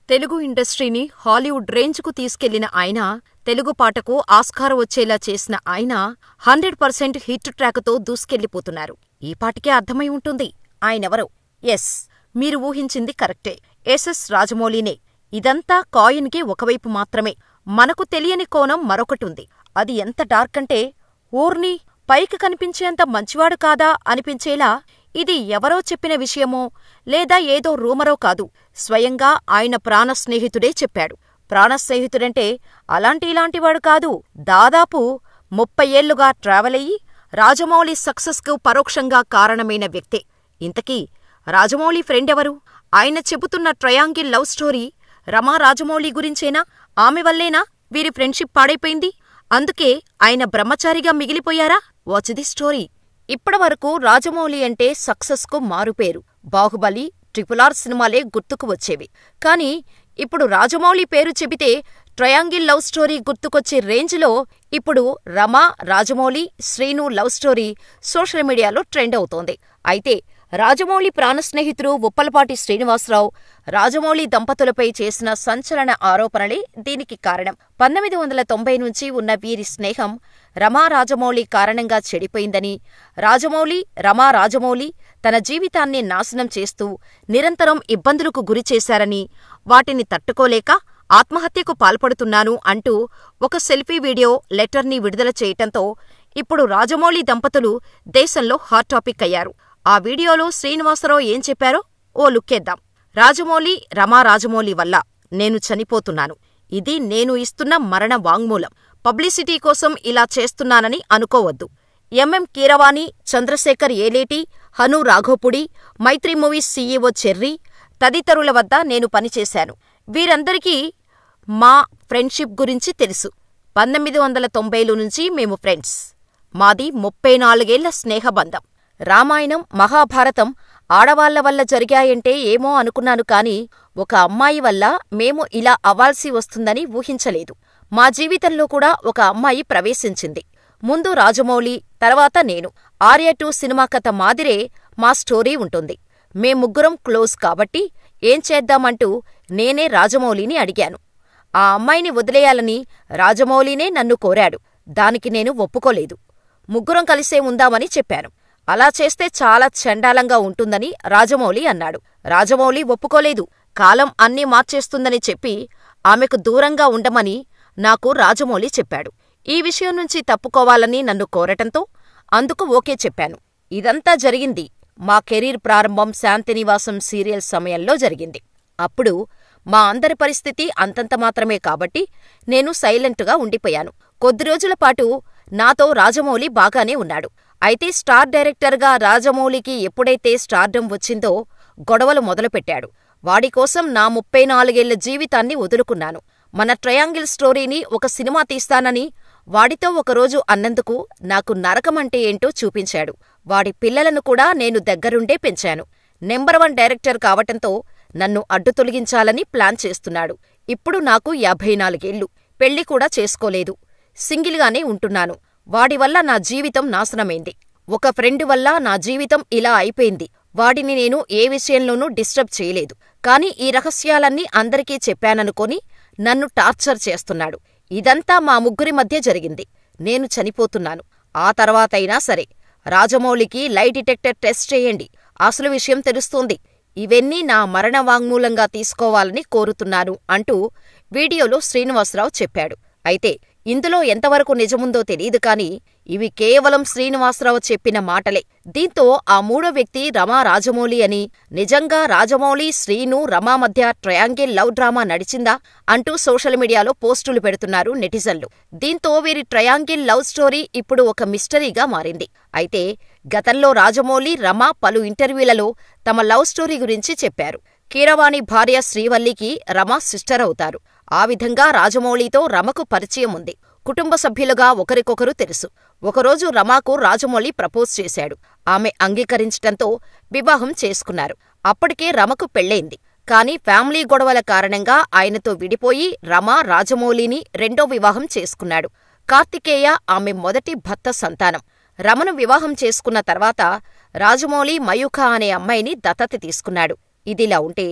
తెలుగు ఇండస్ట్రీని హాలీవుడ్ రేంజ్కు తీసుకెళ్లిన ఆయన, తెలుగు పాటకు ఆస్కార్ వచ్చేలా చేసిన ఆయన 100% హిట్ ట్రాక్తో దూసుకెళ్లిపోతున్నారు. ఈ పాటికే అర్థమై ఉంటుంది ఆయనెవరో. ఎస్, మీరు ఊహించింది కరెక్టే. ఎస్ఎస్ రాజమౌళినే. ఇదంతా కాయిన్కి ఒకవైపు మాత్రమే. మనకు తెలియని కోణం మరొకటుంది. అది ఎంత డార్క్ అంటే, ఓర్ని, పైకి కనిపించేంత మంచివాడు కాదా అనిపించేలా ఇది ఎవరో చెప్పిన విషయమో లేదా ఏదో రూమరో కాదు, స్వయంగా ఆయన ప్రాణస్నేహితుడే చెప్పాడు. ప్రాణస్నేహితుడంటే అలాంటి ఇలాంటివాడు కాదు. దాదాపు 30 ఏళ్లుగా ట్రావెలయ్యి రాజమౌళి సక్సెస్కు పరోక్షంగా కారణమైన వ్యక్తే. ఇంతకీ రాజమౌళి ఫ్రెండెవరు? ఆయన చెబుతున్న ట్రయాంగిల్ లవ్ స్టోరీ రమా రాజమౌళి గురించేనా? ఆమె వల్లేనా వీరి ఫ్రెండ్షిప్ పాడైపోయింది? అందుకే ఆయన బ్రహ్మచారిగా మిగిలిపోయారా? Watch the story. ఇప్పటివరకు రాజమౌళి అంటే సక్సెస్కు మారుపేరు. బాహుబలి, RRR సినిమాలే గుర్తుకు వచ్చేవి. కానీ ఇప్పుడు రాజమౌళి పేరు చెబితే ట్రయాంగిల్ లవ్ స్టోరీ గుర్తుకొచ్చే రేంజ్లో ఇప్పుడు Rama, Rajamouli, Srinu love story social మీడియాలో ట్రెండ్ అవుతోంది. అయితే రాజమౌళి ప్రాణస్నేహితుడు ఉప్పలపాటి శ్రీనివాసరావు, రాజమౌళి దంపతులపై చేసిన సంచలన ఆరోపణలే దీనికి కారణం. 1990 నుంచి ఉన్న వీరి స్నేహం రమా రాజమౌళి కారణంగా చెడిపోయిందని, రమా రాజమౌళి తన జీవితాన్ని నాశనం చేస్తూ నిరంతరం ఇబ్బందులకు గురిచేశారని, వాటిని తట్టుకోలేక ఆత్మహత్యకు పాల్పడుతున్నాను అంటూ ఒక సెల్ఫీ వీడియో, లెటర్ని విడుదల చేయటంతో ఇప్పుడు రాజమౌళి దంపతులు దేశంలో హాట్ టాపిక్ అయ్యారు. ఆ వీడియోలో శ్రీనివాసరావు ఏం చెప్పారో ఓ లుక్కేద్దాం. రమా రాజమౌళి వల్ల నేను చనిపోతున్నాను. ఇది నేను ఇస్తున్న మరణ వాంగ్మూలం. పబ్లిసిటీ కోసం ఇలా చేస్తున్నానని అనుకోవద్దు. కీరవాణి, చంద్రశేఖర్ ఏలేటి, హను రాఘోపుడి, మైత్రి మూవీస్ CEO చెర్రీ తదితరుల వద్ద నేను పనిచేశాను. వీరందరికీ మా ఫ్రెండ్షిప్ గురించి తెలుసు. 1990ల నుంచి మేము ఫ్రెండ్స్. మాది 34 ఏళ్ల స్నేహబంధం. రామాయణం, మహాభారతం ఆడవాళ్ల వల్ల జరిగాయంటే ఏమో అనుకున్నాను కానీ ఒక అమ్మాయి వల్ల మేము ఇలా అవ్వాల్సి వస్తుందని ఊహించలేదు. మా జీవితంలో కూడా ఒక అమ్మాయి ప్రవేశించింది. ముందు రాజమౌళి, తర్వాత నేను. ఆర్య 2 సినిమా కథ మాదిరే మా స్టోరీ ఉంటుంది. మేముగ్గురం క్లోజ్ కాబట్టి ఏం చేద్దామంటూ నేనే రాజమౌళిని అడిగాను. ఆ అమ్మాయిని వదిలేయాలని రాజమౌళినే నన్ను కోరాడు. దానికి నేను ఒప్పుకోలేదు. ముగ్గురం కలిసే ఉందామని చెప్పాను. అలా చేస్తే చాలా చండాలంగా ఉంటుందని రాజమౌళి అన్నాడు. రాజమౌళి ఒప్పుకోలేదు. కాలం అన్నీ మార్చేస్తుందని చెప్పి ఆమెకు దూరంగా ఉండమని నాకు రాజమౌళి చెప్పాడు. ఈ విషయం నుంచి తప్పుకోవాలని నన్ను కోరటంతో అందుకు ఓకే చెప్పాను. ఇదంతా జరిగింది మా కెరీర్ ప్రారంభం శాంతినివాసం సీరియల్ సమయంలో జరిగింది. అప్పుడు మా అందరి పరిస్థితి అంతంత మాత్రమే కాబట్టి నేను సైలెంటుగా ఉండిపోయాను. కొద్ది రోజులపాటు నాతో రాజమౌళి బాగానే ఉన్నాడు. అయితే స్టార్ డైరెక్టర్గా రాజమౌళికి ఎప్పుడైతే స్టార్డమ్ వచ్చిందో గొడవలు మొదలుపెట్టాడు. వాడికోసం నా 34 ఏళ్ల జీవితాన్ని వదులుకున్నాను. మన ట్రయాంగిల్ స్టోరీని ఒక సినిమా తీస్తానని వాడితో ఒకరోజు అన్నందుకు నాకు నరకమంటే ఏంటో చూపించాడు. వాడి పిల్లలను కూడా నేను దగ్గరుండే పెంచాను. నెంబర్ 1 డైరెక్టర్ కావటంతో నన్ను అడ్డు తొలగించాలని ప్లాన్ చేస్తున్నాడు. ఇప్పుడు నాకు 54 ఏళ్లు. పెళ్లి కూడా చేసుకోలేదు. సింగిల్గానే ఉంటున్నాను. వాడివల్ల నా జీవితం నాశనమైంది. ఒక ఫ్రెండ్ వల్ల నా జీవితం ఇలా అయిపోయింది. వాడిని నేను ఏ విషయంలోనూ డిస్టర్బ్ చేయలేదు. కానీ ఈ రహస్యాలన్నీ అందరికీ చెప్పాననుకొని నన్ను టార్చర్ చేస్తున్నాడు. ఇదంతా మా ముగ్గురి మధ్య జరిగింది. నేను చనిపోతున్నాను. ఆ తర్వాతైనా సరే రాజమౌళికి లై డిటెక్టర్ టెస్ట్ చేయండి. అసలు విషయం తెలుస్తోంది. ఇవన్నీ నా మరణ వాంగ్మూలంగా తీసుకోవాలని కోరుతున్నాను అంటూ వీడియోలో శ్రీనివాసరావు చెప్పాడు. అయితే ఇందులో ఎంతవరకు నిజముందో తెలీదు కానీ ఇవి కేవలం శ్రీనివాసరావు చెప్పిన మాటలే. దీంతో ఆ మూడో వ్యక్తి రమా రాజమౌళి అని, నిజంగా రాజమౌళి, శ్రీను, రమా మధ్య ట్రయాంగిల్ లవ్ డ్రామా నడిచిందా అంటూ సోషల్ మీడియాలో పోస్టులు పెడుతున్నారు నెటిజన్లు. దీంతో వీరి ట్రయాంగిల్ లవ్ స్టోరీ ఇప్పుడు ఒక మిస్టరీగా మారింది. అయితే గతంలో రాజమౌళి, రమా పలు ఇంటర్వ్యూలలో తమ లవ్ స్టోరీ గురించి చెప్పారు. కీరవాణి భార్య శ్రీవల్లికి రమా సిస్టర్ అవుతారు. ఆ విధంగా రాజమౌళితో రమకు పరిచయం ఉంది. కుటుంబ సభ్యులుగా ఒకరికొకరు తెలుసు. ఒకరోజు రమాకు రాజమౌళి ప్రపోజ్ చేశాడు. ఆమె అంగీకరించటంతో వివాహం చేసుకున్నారు. అప్పటికే రమకు పెళ్లైంది. కాని ఫ్యామిలీ గొడవల కారణంగా ఆయనతో విడిపోయి రమా రాజమౌళిని రెండో వివాహం చేసుకున్నాడు. కార్తికేయ ఆమె మొదటి భర్త సంతానం. రమను వివాహం చేసుకున్న తర్వాత రాజమౌళి మయూఖ అనే అమ్మాయిని దత్తత తీసుకున్నాడు. ఇదిలా ఉంటే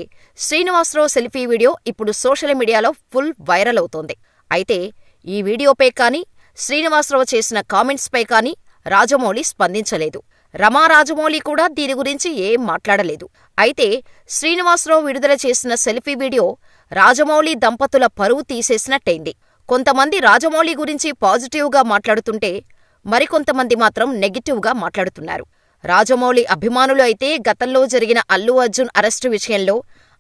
శ్రీనివాసరావు సెల్ఫీ వీడియో ఇప్పుడు సోషల్ మీడియాలో ఫుల్ వైరల్ అవుతోంది. అయితే ఈ వీడియోపై కానీ, శ్రీనివాసరావు చేసిన కామెంట్స్పై కానీ రాజమౌళి స్పందించలేదు. రమా రాజమౌళి కూడా దీని గురించి ఏం మాట్లాడలేదు. అయితే శ్రీనివాసరావు విడుదల చేసిన సెల్ఫీ వీడియో రాజమౌళి దంపతుల పరువు తీసేసినట్టయింది. కొంతమంది రాజమౌళి గురించి పాజిటివ్గా మాట్లాడుతుంటే మరికొంతమంది మాత్రం నెగిటివ్గా మాట్లాడుతున్నారు. రాజమౌళి అభిమానులు అయితే గతంలో జరిగిన అల్లు అర్జున్ అరెస్టు విషయంలో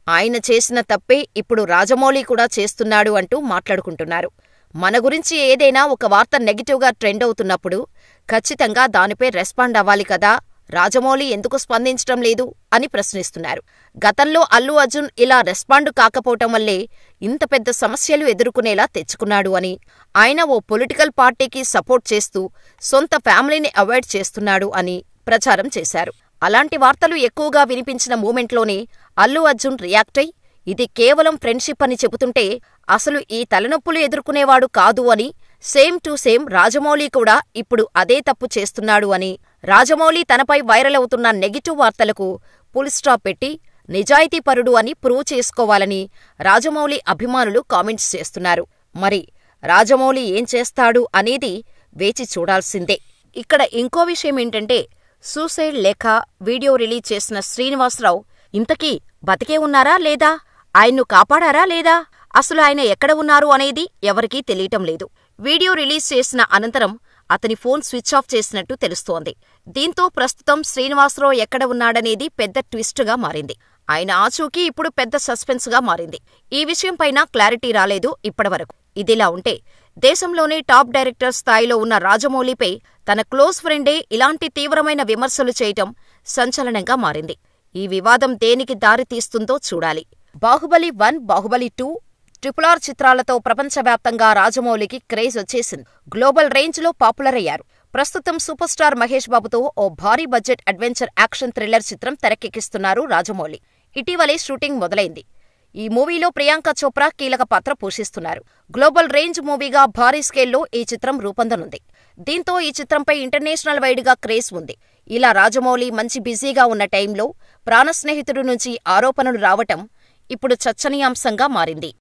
ఆయన చేసిన తప్పే ఇప్పుడు రాజమౌళి కూడా చేస్తున్నాడు అంటూ మాట్లాడుకుంటున్నారు. మన గురించి ఏదైనా ఒక వార్త నెగిటివ్గా ట్రెండ్ అవుతున్నప్పుడు ఖచ్చితంగా దానిపై రెస్పాండ్ అవ్వాలి కదా, రాజమౌళి ఎందుకు స్పందించటం లేదు అని ప్రశ్నిస్తున్నారు. గతంలో అల్లు అర్జున్ ఇలా రెస్పాండ్ కాకపోవటం వల్లే ఇంత పెద్ద సమస్యలు ఎదుర్కొనేలా తెచ్చుకున్నాడు అని, ఆయన ఓ పొలిటికల్ పార్టీకి సపోర్ట్ చేస్తూ సొంత ఫ్యామిలీని అవాయిడ్ చేస్తున్నాడు అని ప్రచారం చేశారు. అలాంటి వార్తలు ఎక్కువగా వినిపించిన మూమెంట్లోనే అల్లు అర్జున్ రియాక్ట్ అయి ఇది కేవలం ఫ్రెండ్షిప్ అని చెబుతుంటే అసలు ఈ తలనొప్పులు ఎదుర్కొనేవాడు కాదు అని, సేమ్ టు సేమ్ రాజమౌళి కూడా ఇప్పుడు అదే తప్పు చేస్తున్నాడు అని, రాజమౌళి తనపై వైరల్ అవుతున్న నెగిటివ్ వార్తలకు ఫుల్ స్టాప్ పెట్టి నిజాయితీపరుడు అని ప్రూవ్ చేసుకోవాలని రాజమౌళి అభిమానులు కామెంట్స్ చేస్తున్నారు. మరి రాజమౌళి ఏం చేస్తాడు అనేది వేచి చూడాల్సిందే. ఇక్కడ ఇంకో విషయమేంటంటే సూసైడ్ లేఖ వీడియో రిలీజ్ చేసిన శ్రీనివాసరావు ఇంతకీ బతికే ఉన్నారా లేదా, ఆయన్ను కాపాడారా లేదా, అసలు ఆయన ఎక్కడ ఉన్నారు అనేది ఎవరికీ తెలియటం లేదు. వీడియో రిలీజ్ చేసిన అనంతరం అతని ఫోన్ స్విచ్ ఆఫ్ చేసినట్టు తెలుస్తోంది. దీంతో ప్రస్తుతం శ్రీనివాసరావు ఎక్కడ ఉన్నాడనేది పెద్ద ట్విస్ట్గా మారింది. ఆయన ఆచూకీ ఇప్పుడు పెద్ద సస్పెన్స్గా మారింది. ఈ విషయంపైన క్లారిటీ రాలేదు ఇప్పటివరకు. ఇదిలా ఉంటే దేశంలోనే టాప్ డైరెక్టర్ స్థాయిలో ఉన్న రాజమౌళిపై తన క్లోజ్ ఫ్రెండే ఇలాంటి తీవ్రమైన విమర్శలు చేయటం సంచలనంగా మారింది. ఈ వివాదం దేనికి దారితీస్తుందో చూడాలి. బాహుబలి 1, బాహుబలి 2, RRR చిత్రాలతో ప్రపంచవ్యాప్తంగా రాజమౌళికి క్రేజ్ వచ్చేసింది. గ్లోబల్ రేంజ్లో పాపులర్ అయ్యారు. ప్రస్తుతం సూపర్ స్టార్ మహేష్ బాబుతో ఓ భారీ బడ్జెట్ అడ్వెంచర్ యాక్షన్ థ్రిల్లర్ చిత్రం తెరకెక్కిస్తున్నారు రాజమౌళి. ఇటీవలే షూటింగ్ మొదలైంది. ఈ మూవీలో ప్రియాంక చోప్రా కీలక పాత్ర పోషిస్తున్నారు. గ్లోబల్ రేంజ్ మూవీగా భారీ స్కేల్లో ఈ చిత్రం రూపొందనుంది. దీంతో ఈ చిత్రంపై ఇంటర్నేషనల్ వైడ్గా క్రేజ్ ఉంది. ఇలా రాజమౌళి మంచి బిజీగా ఉన్న టైంలో ప్రాణస్నేహితుడి నుంచి ఆరోపణలు రావటం ఇప్పుడు చర్చనీయాంశంగా మారింది.